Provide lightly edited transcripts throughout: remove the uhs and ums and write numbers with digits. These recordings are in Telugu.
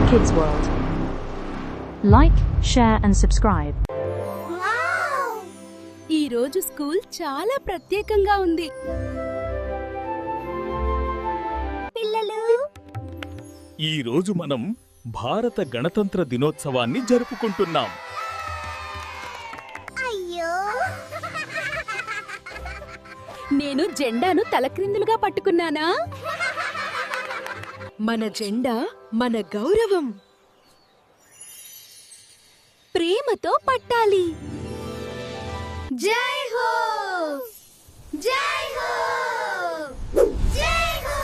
Kids World. Like, share and subscribe. ఈ రోజు స్కూల్ చాలా ప్రత్యేకంగా ఉంది. పిల్లలు, ఈ రోజు మనం భారత గణతంత్ర దినోత్సవాన్ని జరుపుకుంటున్నాం. అయ్యో, నేను జెండాను తలక్రిందులుగా పట్టుకున్నానా? మన జెండా మన గౌరవం. ప్రేమతో పట్టాలి. జై హో, జై హో, జై హో.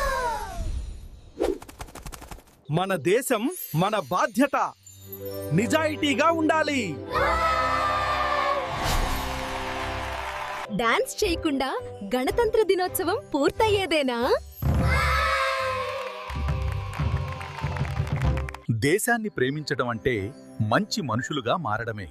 మన దేశం మన బాధ్యత. నిజాయితీగా ఉండాలి. డాన్స్ చేయకుండా గణతంత్ర దినోత్సవం పూర్తయ్యేదేనా? దేశాన్ని ప్రేమించడం అంటే మంచి మనుషులుగా మారడమే.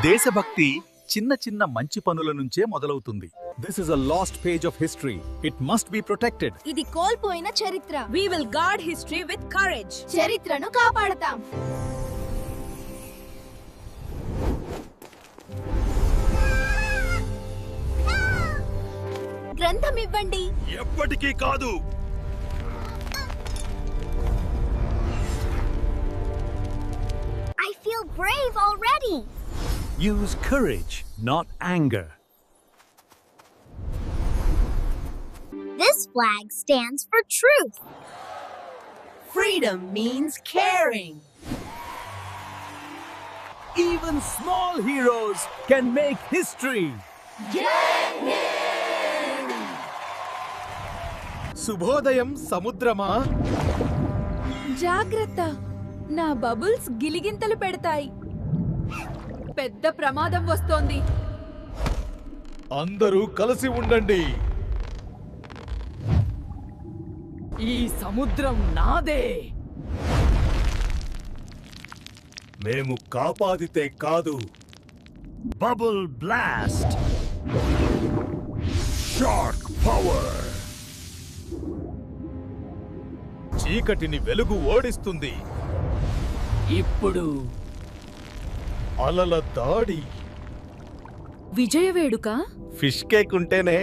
దేశభక్తి చిన్న చిన్న మంచి పనుల నుంచే మొదలవుతుంది. This is a lost page of history. It must be protected. ఇది కోల్పోయిన చరిత్ర. We will guard history with courage. చరిత్రను కాపాడతాం. గ్రంథం ఇవ్వండి. ఎప్పటికీ కాదు. I feel brave already. Use courage, not anger. This flag stands for truth. Freedom means caring. Even small heroes can make history. శుభోదయం సముద్రమా. జాగ్రత్త, నా బబుల్స్ గిలిగింతలు పెడతాయి. పెద్ద ప్రమాదం వస్తోంది. అందరూ కలిసి ఉండండి. ఈ సముద్రం నాదే. మేము కాపాదితే కాదు. Bubble blast. Shark power. చీకటిని వెలుగు ఓడిస్తుంది. ఇప్పుడు అలల దాడి. విజయ వేడుక. ఫిష్ కేక్ ఉంటేనే